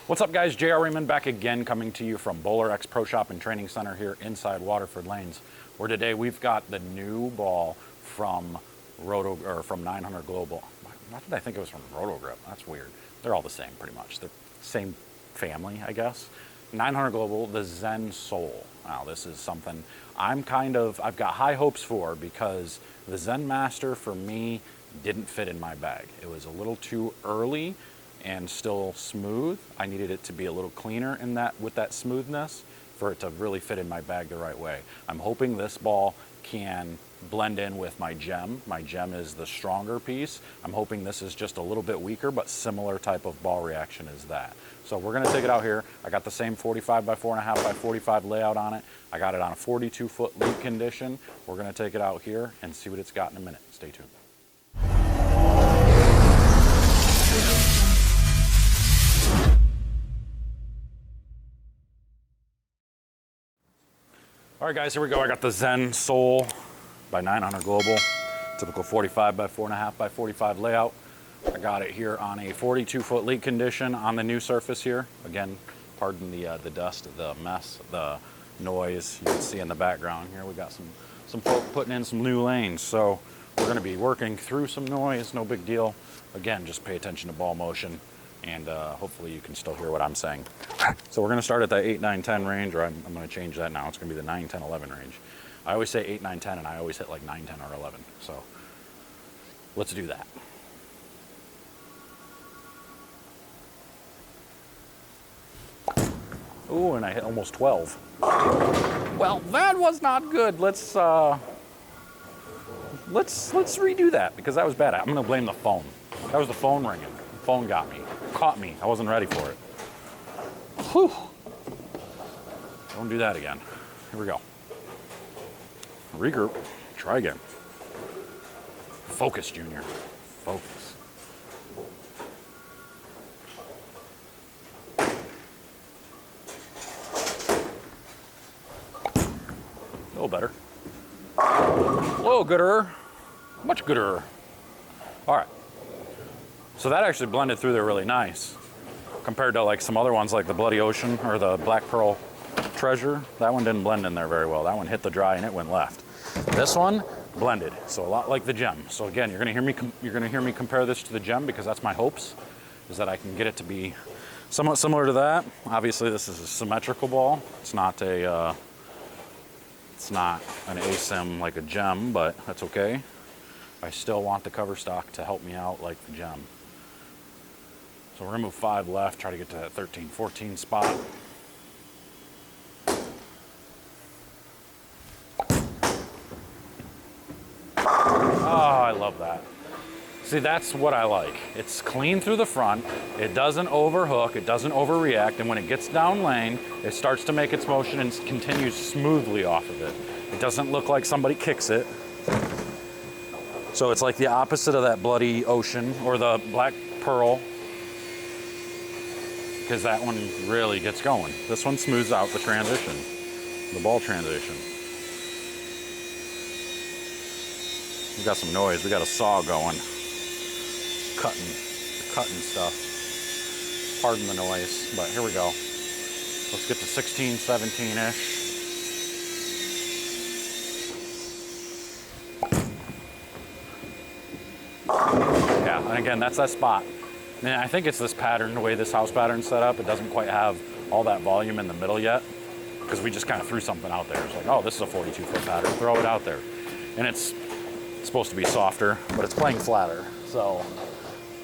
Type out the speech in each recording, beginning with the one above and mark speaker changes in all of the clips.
Speaker 1: What's up, guys? JR Raymond back again, coming to you from BowlerX Pro Shop and Training Center here inside Waterford Lanes, where today we've got the new ball from from 900 Global. Why did I think it was from Rotogrip? That's weird. They're all the same, pretty much. They're same family, I guess. 900 Global, the Zen Soul. Now, this is something I've got high hopes for, because the Zen Master for me didn't fit in my bag. It was a little too early and still smooth. I needed it to be a little cleaner with that smoothness for it to really fit in my bag the right way. I'm hoping this ball can blend in with my gem. My gem is the stronger piece. I'm hoping this is just a little bit weaker, but similar type of ball reaction as that. So we're gonna take it out here. I got the same 45 by 4.5 by 45 layout on it. I got it on a 42-foot lead condition. We're gonna take it out here and see what it's got in a minute. Stay tuned. All right, guys, here we go. I got the Zen Soul by 900 Global, typical 45 by 4.5 by 45 layout. I got it here on a 42-foot lead condition on the new surface here. Again, pardon the dust, the mess, the noise you can see in the background here. We got some folk putting in some new lanes, so we're going to be working through some noise. No big deal. Again, just pay attention to ball motion, and hopefully you can still hear what I'm saying. So we're going to start at that 8, 9, 10 range, or I'm going to change that now. It's going to be the 9, 10, 11 range. I always say 8, 9, 10, and I always hit like 9, 10, or 11. So let's do that. Ooh, and I hit almost 12. Well, that was not good. Let's redo that, because that was bad. I'm going to blame the phone. That was the phone ringing. The phone got me. Caught me. I wasn't ready for it. Whew. Don't do that again. Here we go. Regroup. Try again. Focus, Junior. Focus. A little better. A little gooder. Much gooder. All right. So that actually blended through there really nice, compared to like some other ones like the Bloody Ocean or the Black Pearl Treasure. That one didn't blend in there very well. That one hit the dry and it went left. This one blended, so a lot like the gem. So again, you're gonna hear me compare this to the gem, because that's my hopes, is that I can get it to be somewhat similar to that. Obviously, this is a symmetrical ball. It's not an ASIM like a gem, but that's okay. I still want the cover stock to help me out like the gem. So we're gonna move 5 left, try to get to that 13, 14 spot. Oh, I love that. See, that's what I like. It's clean through the front. It doesn't overhook, it doesn't overreact, and when it gets down lane, it starts to make its motion and continues smoothly off of it. It doesn't look like somebody kicks it. So it's like the opposite of that Bloody Ocean or the Black Pearl, because that one really gets going. This one smooths out the transition, the ball transition. We got some noise. We got a saw going, cutting stuff. Pardon the noise, but here we go. Let's get to 16, 17-ish. Yeah, and again, that's that spot. And I think it's this pattern, the way this house pattern's set up. It doesn't quite have all that volume in the middle yet, because we just kind of threw something out there. It's like, oh, this is a 42-foot pattern. Throw it out there. And it's supposed to be softer, but it's playing flatter. So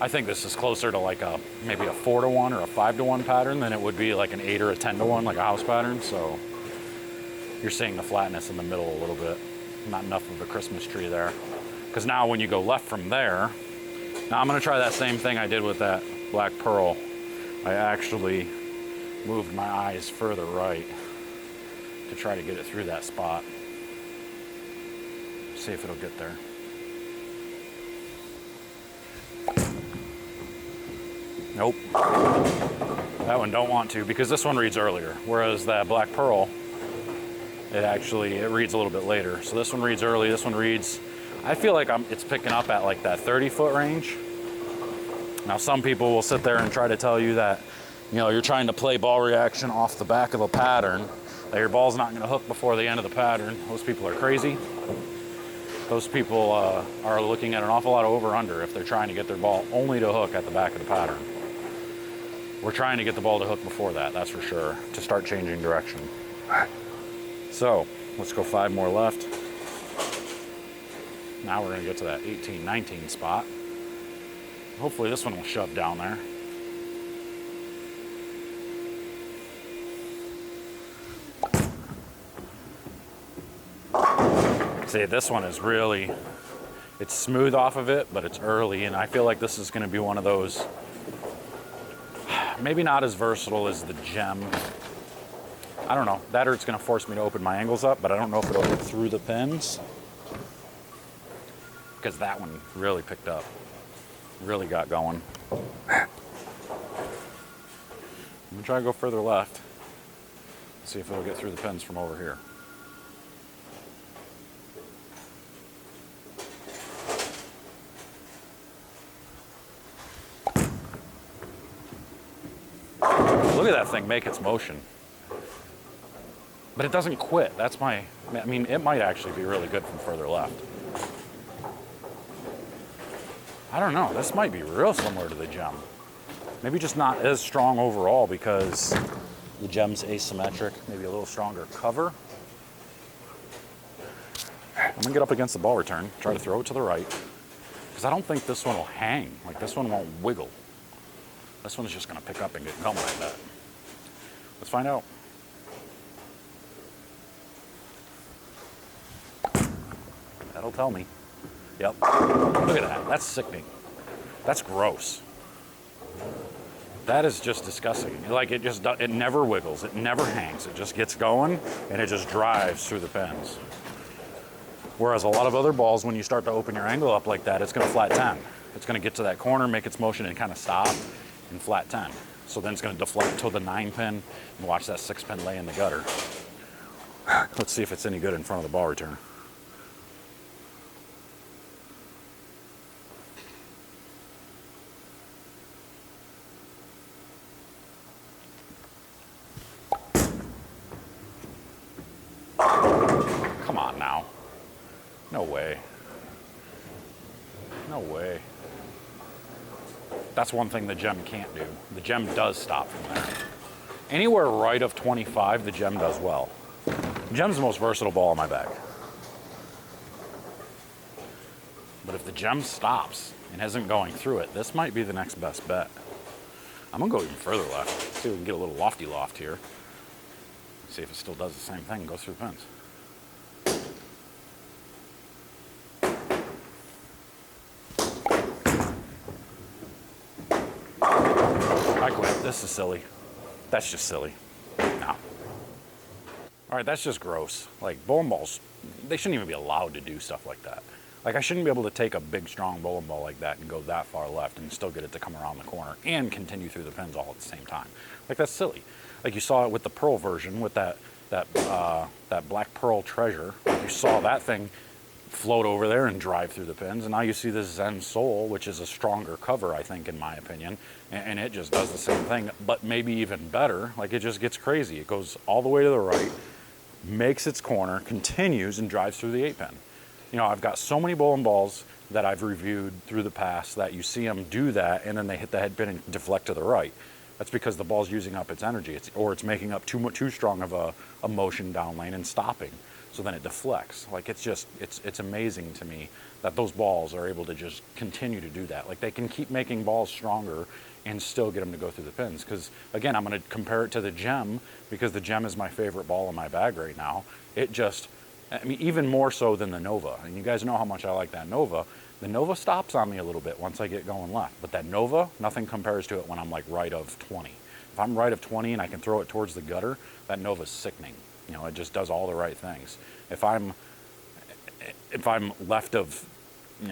Speaker 1: I think this is closer to like maybe a 4-to-1 or a 5-to-1 pattern than it would be like an 8 or a 10-to-1, like a house pattern. So you're seeing the flatness in the middle a little bit. Not enough of a Christmas tree there. Because now when you go left from there, now I'm gonna try that same thing I did with that Black Pearl. I actually moved my eyes further right to try to get it through that spot. See if it'll get there. Nope. That one don't want to, because this one reads earlier, whereas that Black Pearl, it reads a little bit later. So this one reads early, this one reads, I feel like it's picking up at like that 30-foot range. Now some people will sit there and try to tell you that You know, you're trying to play ball reaction off the back of a pattern that your ball's not going to hook before the end of the pattern. Those people are crazy. Those people are looking at an awful lot of over-under if they're trying to get their ball only to hook at the back of the pattern. We're trying to get the ball to hook before that, that's for sure, to start changing direction. So, let's go 5 more left. Now we're going to get to that 18, 19 spot. Hopefully this one will shove down there. See, this one is really, it's smooth off of it, but it's early, and I feel like this is going to be one of those, maybe not as versatile as the gem. I don't know, that or it's going to force me to open my angles up, but I don't know if it'll get through the pins, because that one really picked up, really got going. I'm going to try to go further left, see if it'll get through the pins from over here. Look at that thing make its motion. But it doesn't quit. That's my, I mean, it might actually be really good from further left. I don't know, this might be real similar to the gem. Maybe just not as strong overall because the gem's asymmetric, maybe a little stronger cover. I'm gonna get up against the ball return, try to throw it to the right, because I don't think this one will hang. Like, this one won't wiggle. This one's just gonna pick up and get going, I bet. Let's find out. That'll tell me. Yep. Look at that. That's sickening. That's gross. That is just disgusting. Like, it never wiggles. It never hangs. It just gets going and it just drives through the pins. Whereas a lot of other balls, when you start to open your angle up like that, it's going to flat 10. It's going to get to that corner, make its motion, and kind of stop and flat 10. So then it's going to deflect to the 9 pin and watch that 6 pin lay in the gutter. Let's see if it's any good in front of the ball return. Come on now. No way. No way. That's one thing the gem can't do. The gem does stop from there. Anywhere right of 25, the gem does well. The gem's the most versatile ball in my bag. But if the gem stops and isn't going through it, this might be the next best bet. I'm gonna go even further left. See if we can get a little lofty loft here. See if it still does the same thing and goes through the pins. I quit. This is silly. That's just silly. No. All right, that's just gross. Like, bowling balls, they shouldn't even be allowed to do stuff like that. Like, I shouldn't be able to take a big, strong bowling ball like that and go that far left and still get it to come around the corner and continue through the pins all at the same time. Like, that's silly. Like, you saw it with the pearl version with that black pearl treasure. You saw that thing float over there and drive through the pins, and now you see this Zen Soul, which is a stronger cover, I think, in my opinion, and it just does the same thing, but maybe even better. Like, it just gets crazy. It goes all the way to the right, makes its corner, continues, and drives through the 8 pin. You know, I've got so many bowling balls that I've reviewed through the past that you see them do that, and then they hit the head pin and deflect to the right. That's because the ball's using up its energy, or it's making up too strong of a motion down lane and stopping. So then it deflects. Like, it's amazing to me that those balls are able to just continue to do that. Like, they can keep making balls stronger and still get them to go through the pins. Because, again, I'm going to compare it to the gem, because the gem is my favorite ball in my bag right now. It just, I mean, even more so than the Nova. And you guys know how much I like that Nova. The Nova stops on me a little bit once I get going left. But that Nova, nothing compares to it when I'm like right of 20. If I'm right of 20 and I can throw it towards the gutter, that Nova's sickening. You know, it just does all the right things. If I'm left of,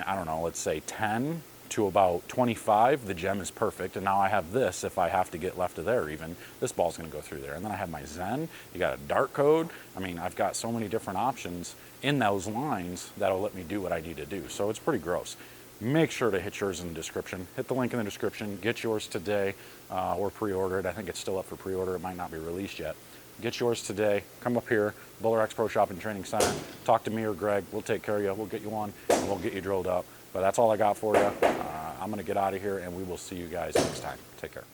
Speaker 1: I don't know, let's say 10 to about 25, the gem is perfect. And now I have this, if I have to get left of there even, this ball's gonna go through there. And then I have my Zen, you got a dart code. I mean, I've got so many different options in those lines that'll let me do what I need to do. So it's pretty gross. make sure to hit yours in the description. Hit the link in the description. Get yours today or pre-order it. I think it's still up for pre-order. It might not be released yet. Get yours today. Come up here, BowlerX Pro Shop and Training Center. Talk to me or Greg. We'll take care of you. We'll get you one, and we'll get you drilled up. But that's all I got for you. I'm going to get out of here, and we will see you guys next time. Take care.